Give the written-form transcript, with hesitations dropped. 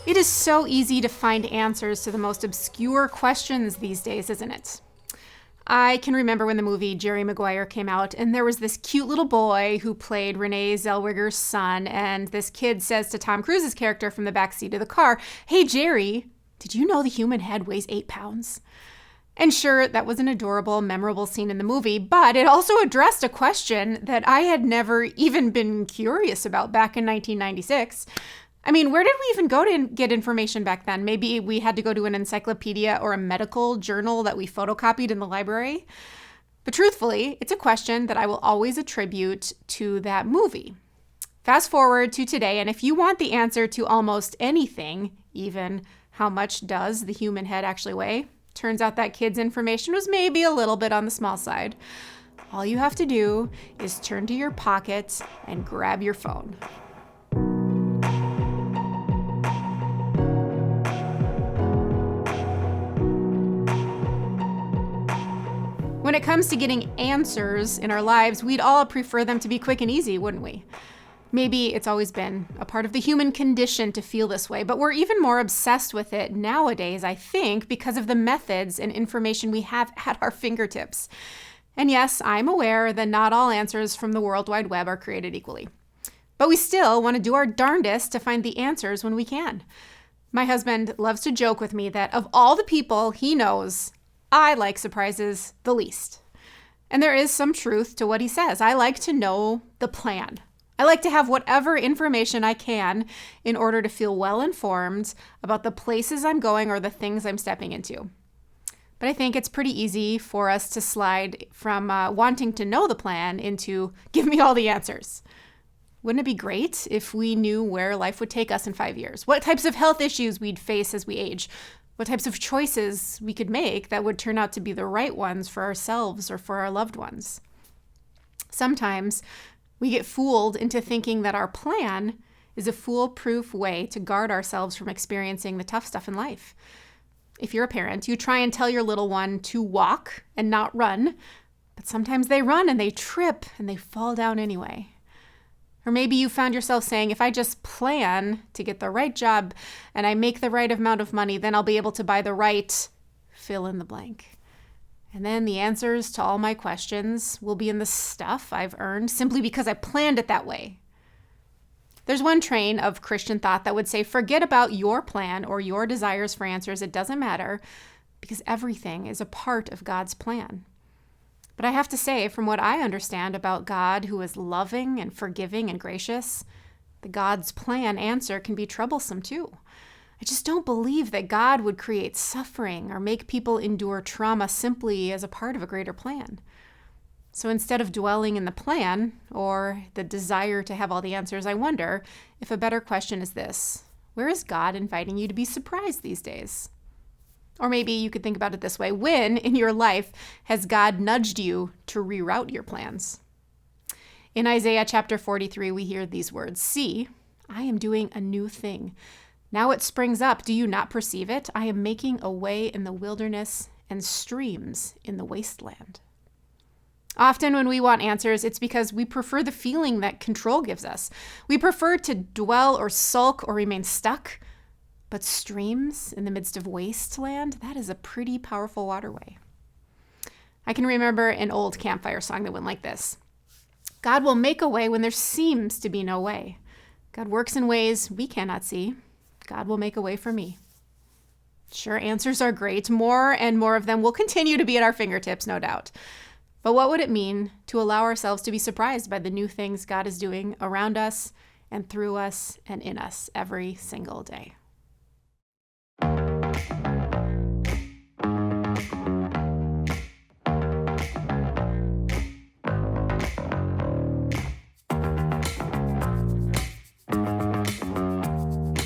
It is so easy to find answers to the most obscure questions these days, isn't it? I can remember when the movie Jerry Maguire came out, and there was this cute little boy who played Renee Zellweger's son, and this kid says to Tom Cruise's character from the backseat of the car, "Hey, Jerry, did you know the human head weighs 8 pounds?" And sure, that was an adorable, memorable scene in the movie, but it also addressed a question that I had never even been curious about back in 1996. I mean, where did we even go to get information back then? Maybe we had to go to an encyclopedia or a medical journal that we photocopied in the library. But truthfully, it's a question that I will always attribute to that movie. Fast forward to today, and if you want the answer to almost anything, even how much does the human head actually weigh, turns out that kid's information was maybe a little bit on the small side. All you have to do is turn to your pocket and grab your phone. When it comes to getting answers in our lives, we'd all prefer them to be quick and easy, wouldn't we? Maybe it's always been a part of the human condition to feel this way, but we're even more obsessed with it nowadays, I think, because of the methods and information we have at our fingertips. And yes, I'm aware that not all answers from the World Wide Web are created equally. But we still want to do our darndest to find the answers when we can. My husband loves to joke with me that of all the people he knows, I like surprises the least. And there is some truth to what he says. I like to know the plan. I like to have whatever information I can in order to feel well informed about the places I'm going or the things I'm stepping into. But I think it's pretty easy for us to slide from wanting to know the plan into give me all the answers. Wouldn't it be great if we knew where life would take us in 5 years? What types of health issues we'd face as we age? What types of choices we could make that would turn out to be the right ones for ourselves or for our loved ones? Sometimes we get fooled into thinking that our plan is a foolproof way to guard ourselves from experiencing the tough stuff in life. If you're a parent, you try and tell your little one to walk and not run, but sometimes they run and they trip and they fall down anyway. Or maybe you found yourself saying, if I just plan to get the right job and I make the right amount of money, then I'll be able to buy the right fill in the blank. And then the answers to all my questions will be in the stuff I've earned simply because I planned it that way. There's one train of Christian thought that would say, forget about your plan or your desires for answers. It doesn't matter because everything is a part of God's plan. But I have to say, from what I understand about God, who is loving and forgiving and gracious, the God's plan answer can be troublesome too. I just don't believe that God would create suffering or make people endure trauma simply as a part of a greater plan. So instead of dwelling in the plan or the desire to have all the answers, I wonder if a better question is this: where is God inviting you to be surprised these days? Or maybe you could think about it this way: when in your life has God nudged you to reroute your plans? In Isaiah chapter 43, we hear these words, "See, I am doing a new thing. Now it springs up. Do you not perceive it? I am making a way in the wilderness and streams in the wasteland." Often when we want answers, it's because we prefer the feeling that control gives us. We prefer to dwell or sulk or remain stuck. But streams in the midst of wasteland, that is a pretty powerful waterway. I can remember an old campfire song that went like this: God will make a way when there seems to be no way. God works in ways we cannot see. God will make a way for me. Sure, answers are great. More and more of them will continue to be at our fingertips, no doubt. But what would it mean to allow ourselves to be surprised by the new things God is doing around us and through us and in us every single day?